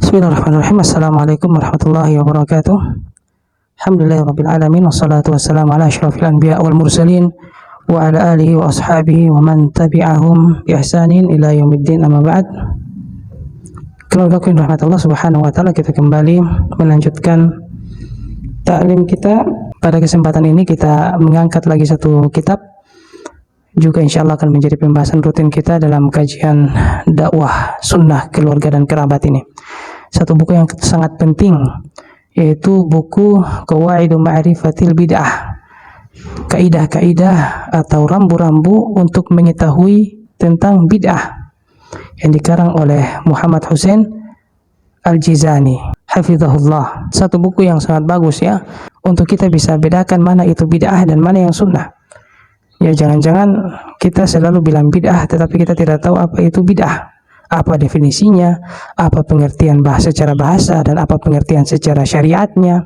Bismillahirrahmanirrahim. Assalamualaikum warahmatullahi wabarakatuh. Alhamdulillahirabbil alamin wassalatu wassalamu ala asyrafil anbiya wal mursalin wa ala alihi wa ashabihi wa man tabi'ahum bi ihsanin ila yaumiddin, amma ba'd. Keluarga rahmat Allah Subhanahu wa taala, kita kembali melanjutkan taklim kita. Pada kesempatan ini kita mengangkat lagi satu kitab, juga insya Allah akan menjadi pembahasan rutin kita dalam kajian dakwah sunnah keluarga dan kerabat ini. Satu buku yang sangat penting, yaitu buku Qawaidu Ma'rifatil Bid'ah, kaidah-kaidah atau rambu-rambu untuk mengetahui tentang bid'ah, yang dikarang oleh Muhammad Hussein Al-Jizani hafizahullah. Satu buku yang sangat bagus ya, untuk kita bisa bedakan mana itu bid'ah dan mana yang sunnah. Ya, jangan-jangan kita selalu bilang bid'ah tetapi kita tidak tahu apa itu bid'ah, apa definisinya, apa pengertian secara bahasa, dan apa pengertian secara syariatnya.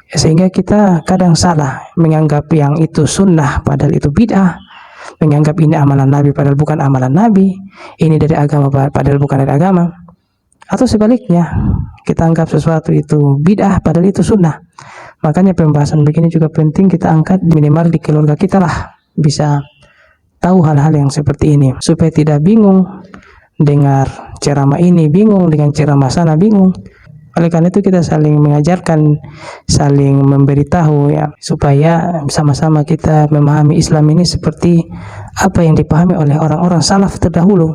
Sehingga kita kadang salah menganggap yang itu sunnah padahal itu bid'ah, menganggap ini amalan Nabi padahal bukan amalan Nabi, ini dari agama padahal bukan dari agama, atau sebaliknya kita anggap sesuatu itu bid'ah padahal itu sunnah. Makanya pembahasan begini juga penting kita angkat, minimal di keluarga kita lah bisa tahu hal-hal yang seperti ini, supaya tidak bingung dengar ceramah ini, bingung dengan ceramah sana, bingung. Oleh karena itu kita saling mengajarkan, saling memberitahu ya, supaya sama-sama kita memahami Islam ini seperti apa yang dipahami oleh orang-orang salaf terdahulu,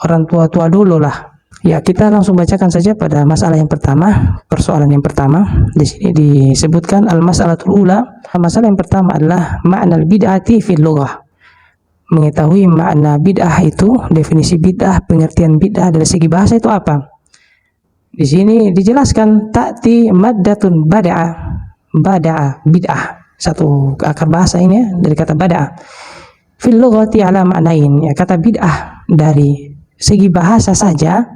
orang tua-tua dulu lah. Ya, kita langsung bacakan saja pada masalah yang pertama, persoalan yang pertama. Di sini disebutkan al-mas'alatul ula. Masalah yang pertama adalah makna bid'ati fil lughah. Mengetahui makna bid'ah itu, definisi bid'ah, pengertian bid'ah dari segi bahasa itu apa. Di sini dijelaskan ta'ti maddatun bada'a bid'ah. Satu akar bahasa ini ya, dari kata bada'a. Fil lughati ala ma'nain. Ya, kata bid'ah dari segi bahasa saja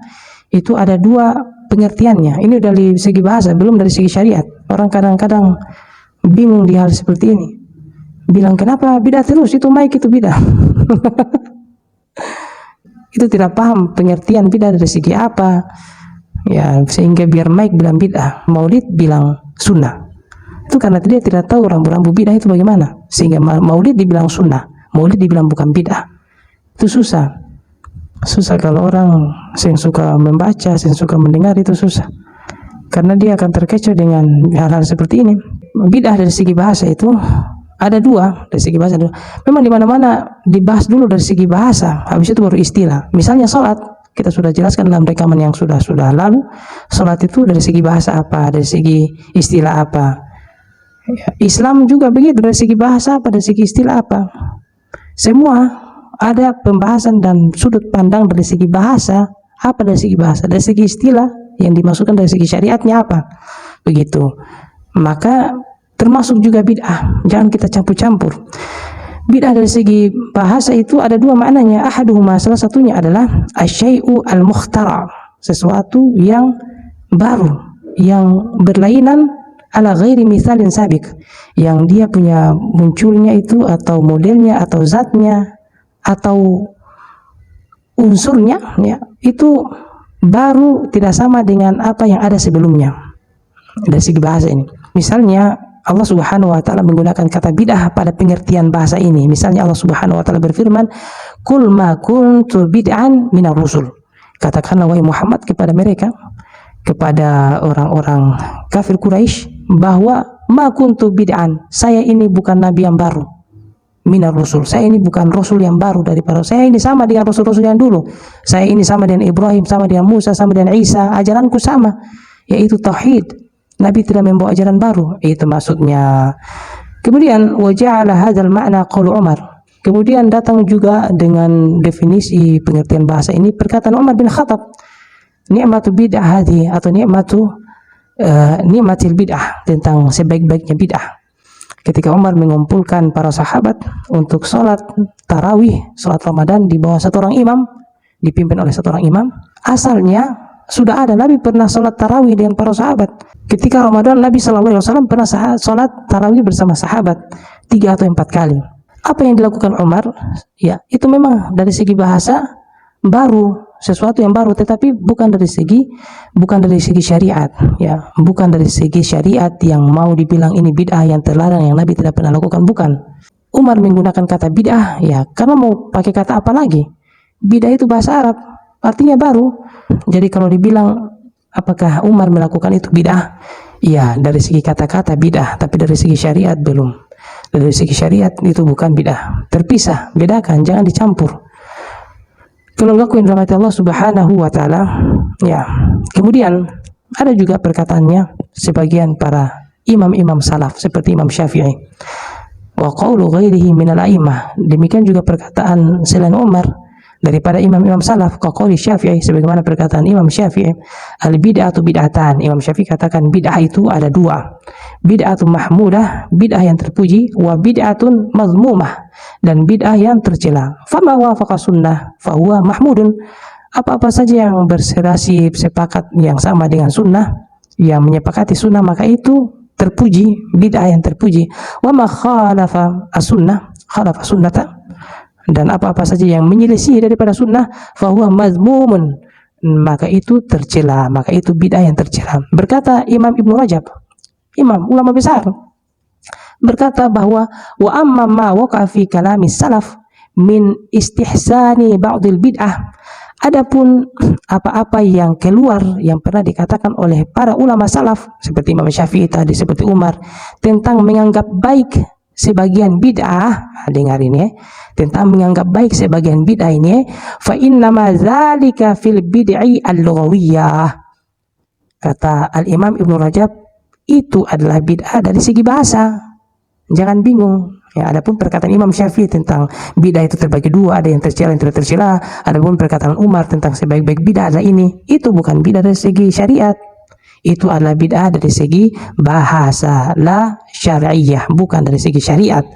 itu ada dua pengertiannya. Ini dari segi bahasa, belum dari segi syariat. Orang kadang-kadang bingung di hal seperti ini. Bilang kenapa bid'ah terus, itu mic itu bid'ah. Itu tidak paham pengertian bid'ah dari segi apa. Ya, sehingga biar Mike bilang bid'ah, Maulid bilang sunnah. Itu karena dia tidak tahu rambu-rambu bid'ah itu bagaimana. Sehingga Maulid dibilang sunnah, Maulid dibilang bukan bid'ah. Itu susah. Susah kalau orang yang suka membaca, yang suka mendengar, itu susah. Karena dia akan terkecoh dengan hal-hal seperti ini. Bid'ah dari segi bahasa itu ada dua, dari segi bahasa. Memang di mana-mana dibahas dulu dari segi bahasa, habis itu baru istilah. Misalnya sholat, kita sudah jelaskan dalam rekaman yang sudah lalu, sholat itu dari segi bahasa apa, dari segi istilah apa. Islam juga begitu, dari segi bahasa apa, dari segi istilah apa. Semua ada pembahasan dan sudut pandang dari segi bahasa, apa dari segi bahasa, dari segi istilah yang dimasukkan dari segi syariatnya apa. Begitu. Maka termasuk juga bid'ah, jangan kita campur-campur. Bid'ah dari segi bahasa itu ada dua maknanya. Ahaduhuma, salah satunya adalah asyai'u al-mukhtara, sesuatu yang baru, yang berlainan ala ghairi mithalin sabik, yang dia punya munculnya itu atau modelnya atau zatnya atau unsurnya ya, itu baru, tidak sama dengan apa yang ada sebelumnya. Dari segi bahasa ini, misalnya Allah Subhanahu wa taala menggunakan kata bid'ah pada pengertian bahasa ini. Misalnya Allah Subhanahu wa taala berfirman, "Qul ma kuntu bid'an minar rusul." Katakanlah wahai Muhammad kepada mereka, kepada orang-orang kafir Quraisy, bahwa ma kuntu bid'an, saya ini bukan nabi yang baru. Minar rusul, saya ini bukan rasul yang baru daripada, saya ini sama dengan rasul-rasul yang dulu. Saya ini sama dengan Ibrahim, sama dengan Musa, sama dengan Isa, ajaranku sama, yaitu tauhid. Nabi tidak membawa ajaran baru, itu maksudnya. Kemudian waja'ala hadzal ma'na qaul Umar. Kemudian datang juga dengan definisi pengertian bahasa ini perkataan Umar bin Khattab, ni'matu bid'ah hadhi, atau ni'matil bid'ah, tentang sebaik-baiknya bid'ah. Ketika Umar mengumpulkan para sahabat untuk sholat tarawih, sholat Ramadan di bawah satu orang imam, dipimpin oleh satu orang imam. Asalnya sudah ada, Nabi pernah sholat tarawih dengan para sahabat. Ketika Ramadan, Nabi SAW pernah sholat tarawih bersama sahabat 3 atau 4 kali. Apa yang dilakukan Umar, ya itu memang dari segi bahasa baru, sesuatu yang baru, tetapi bukan dari segi syariat, ya, bukan dari segi syariat yang mau dibilang ini bid'ah yang terlarang yang Nabi tidak pernah lakukan, bukan. Umar menggunakan kata bid'ah, ya, karena mau pakai kata apa lagi? Bid'ah itu bahasa Arab, artinya baru. Jadi kalau dibilang apakah Umar melakukan itu bid'ah? Ya, dari segi kata-kata bid'ah, tapi dari segi syariat belum. Dari segi syariat itu bukan bid'ah, terpisah, bedakan, jangan dicampur. Kalau enggak yang dirahmati Allah Subhanahu wa taala, ya. Kemudian ada juga perkataannya sebagian para imam-imam salaf seperti Imam Syafi'i. Wa qaulu ghairihi minal a'immah. Demikian juga perkataan selain Umar daripada imam-imam salaf, qauli Syafi'i, sebagaimana perkataan Imam Syafi'i, al bid'atu bid'atan. Imam Syafi'i katakan bid'ah itu ada dua. Bid'atun mahmudah, bid'ah yang terpuji, wa bid'atun mazmumah, dan bid'ah yang tercela. Fama wafaqa sunnah fahuwa mahmudun. Apa-apa saja yang berserasi sepakat yang sama dengan sunnah, yang menyepakati sunnah, maka itu terpuji, bid'ah yang terpuji. Wa ma khalafa as-sunnah, khalafa sunnata, dan apa-apa saja yang menyelisih daripada sunnah, fahuwa mazmumun, maka itu tercela, maka itu bid'ah yang tercela. Berkata Imam Ibnu Rajab, imam ulama besar, berkata bahwa wa amma ma waqa fi kalami salaf min istihsani ba'dil bid'ah. Adapun apa-apa yang keluar yang pernah dikatakan oleh para ulama salaf seperti Imam Syafi'i tadi, seperti Umar, tentang menganggap baik sebagian bid'ah, dengar ini, tentang menganggap baik sebagian bid'ah ini, fa innama dzalika fil bid'i al-lughawiyah. Kata Al-Imam Ibnu Rajab, itu adalah bid'ah dari segi bahasa. Jangan bingung. Ya, adapun perkataan Imam Syafi'i tentang bid'ah itu terbagi dua, ada yang tercela, yang tidak tercela. Adapun perkataan Umar tentang sebaik-baik bid'ah adalah ini, itu bukan bid'ah dari segi syariat. Itu adalah bid'ah dari segi bahasa, la syar'iyah, bukan dari segi syariat.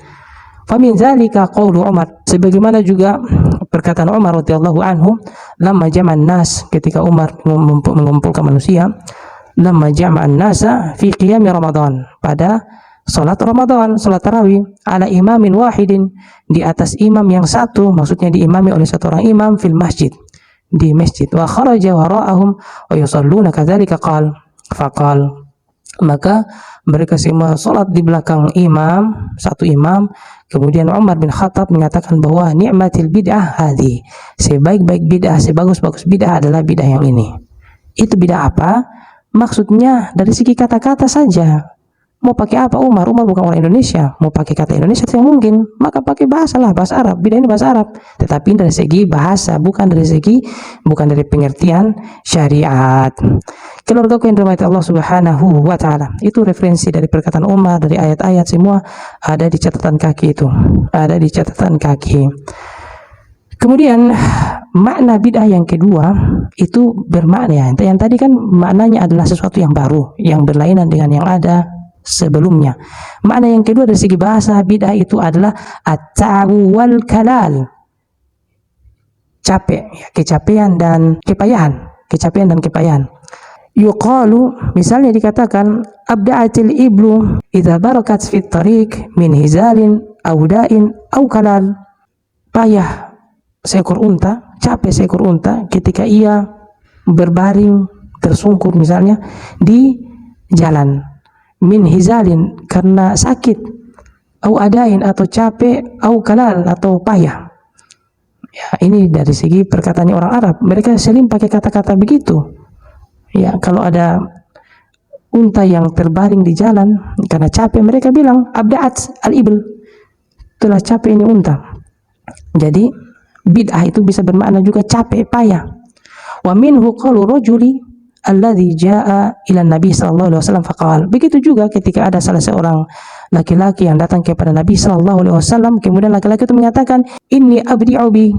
Famin zalika qaulu Umar, sebagaimana juga perkataan Umar radhiyallahu anhu, lamma jama'an nas, ketika Umar mengumpulkan manusia, lamma jama'an nasa fi qiyam Ramadan, pada salat Ramadan, salat tarawih, ala imamin wahidin, di atas imam yang satu, maksudnya diimami oleh satu orang imam, fil masjid, di masjid, wa kharaja wara'ahum wa yusalluna kadzalika qal, faqal, maka mereka semua salat di belakang imam, satu imam. Kemudian Umar bin Khattab mengatakan bahwa ni'matil bid'ah hadi, sebaik-baik bid'ah, sebagus-bagus bid'ah adalah bid'ah yang ini. Itu bid'ah apa? Maksudnya dari segi kata-kata saja. Mau pakai apa Umar? Umar bukan orang Indonesia. Mau pakai kata Indonesia yang mungkin, maka pakai bahasa lah, bahasa Arab. Bid'ah ini bahasa Arab. Tetapi dari segi bahasa, bukan dari pengertian syariat. Keluarga yang dirahmati Allah Subhanahu wa taala. Itu referensi dari perkataan Umar, dari ayat-ayat semua ada di catatan kaki itu. Ada di catatan kaki. Kemudian makna bid'ah yang kedua itu bermakna, yang tadi kan maknanya adalah sesuatu yang baru, yang berlainan dengan yang ada sebelumnya. Makna yang kedua dari segi bahasa, bid'ah itu adalah at-ta'u wal kalal, capek, kecapean dan kepayahan, kecapean dan kepayahan. Yuqalu, misalnya dikatakan, abda'atil iblu idza barakat fit tariq min hizalin aw da'in aw kalal, payah seekor unta, capek seekor unta ketika ia berbaring tersungkur misalnya di jalan, min hizalin, karena sakit, au adain, atau capek, au kalal, atau payah. Ya, ini dari segi perkataannya orang Arab, mereka sering pakai kata-kata begitu. Ya, kalau ada unta yang terbaring di jalan karena capek, mereka bilang abda'at al-ibl, telah capek ini unta. Jadi bid'ah itu bisa bermakna juga capek, payah. Wa minhu qalu rajuli alladzi jaa ila Nabi sallallahu alaihi wasallam faqal. Begitu juga ketika ada salah seorang laki-laki yang datang kepada Nabi sallallahu alaihi wasallam, kemudian laki-laki itu menyatakan, inni abdi'u bi,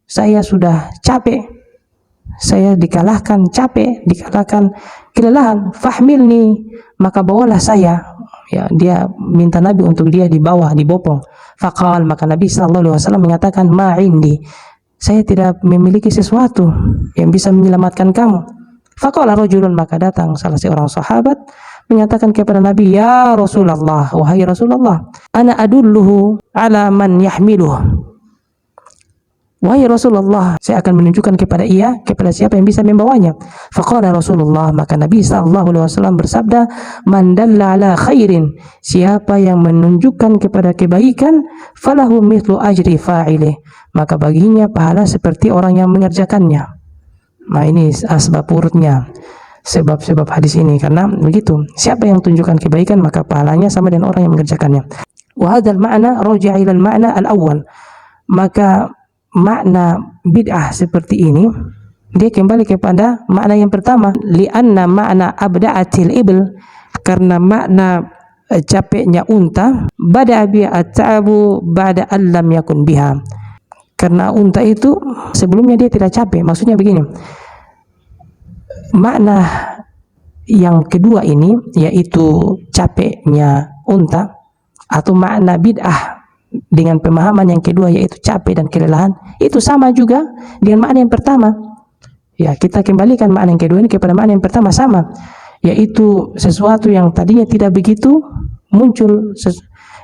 saya sudah capek, saya dikalahkan, capek, dikalahkan, kelelahan, fahmilni, maka bawalah saya. Ya, dia minta Nabi untuk dia dibawa, dibopong. Faqal, maka Nabi sallallahu alaihi wasallam menyatakan, ma indi, saya tidak memiliki sesuatu yang bisa menyelamatkan kamu. Faqala rajulun, maka datang salah seorang sahabat, menyatakan kepada Nabi, ya Rasulullah, wahai Rasulullah, ana adulluhu ala man yahmiluh. Wahai Rasulullah, saya akan menunjukkan kepada siapa yang bisa membawanya. Faqala Rasulullah, maka Nabi SAW bersabda, man dalla ala khairin, siapa yang menunjukkan kepada kebaikan, falahu mithlu ajri fa'ilih, maka baginya pahala seperti orang yang mengerjakannya. Nah, ini asbab urutnya, sebab-sebab hadis ini, karena begitu, siapa yang tunjukkan kebaikan maka pahalanya sama dengan orang yang mengerjakannya. Wa hadzal ma'na raji'a ila al-ma'na al-awwal, maka makna bid'ah seperti ini dia kembali kepada makna yang pertama, li'anna makna abda'atil ibl, karena makna capeknya unta, bada bi at-ta'abu ba'da allam yakun biha, karena unta itu sebelumnya dia tidak capek. Maksudnya begini, makna yang kedua ini yaitu capeknya unta, atau makna bid'ah dengan pemahaman yang kedua yaitu capek dan kelelahan, itu sama juga dengan makna yang pertama. Ya, kita kembalikan makna yang kedua ini kepada makna yang pertama, sama, yaitu sesuatu yang tadinya tidak begitu muncul,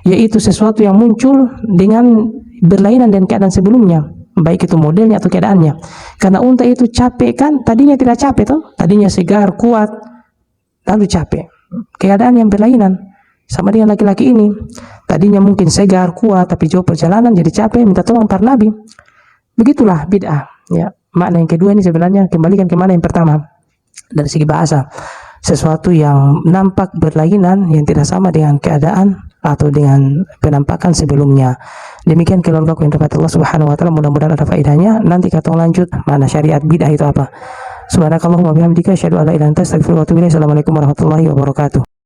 yaitu sesuatu yang muncul dengan berlainan dengan keadaan sebelumnya, baik itu modelnya atau keadaannya. Karena unta itu capek kan, tadinya tidak capek toh, tadinya segar, kuat, lalu capek. Keadaan yang berlainan. Sama dengan laki-laki ini, tadinya mungkin segar, kuat, tapi jauh perjalanan jadi capek, minta tolong para nabi. Begitulah bid'ah. Ya, makna yang kedua ini sebenarnya kembalikan ke makna yang pertama dari segi bahasa, sesuatu yang nampak berlainan yang tidak sama dengan keadaan atau dengan penampakan sebelumnya. Demikian keluargaku yang dapat Allah Subhanahu wa taala, mudah-mudahan ada faedahnya. Nanti kita lanjut mana syariat bid'ah itu apa. Subhanakallahumma bihamdika asyhadu an la ilaha illa anta astaghfiruka wa atubu ilaik. Assalamualaikum warahmatullahi wabarakatuh.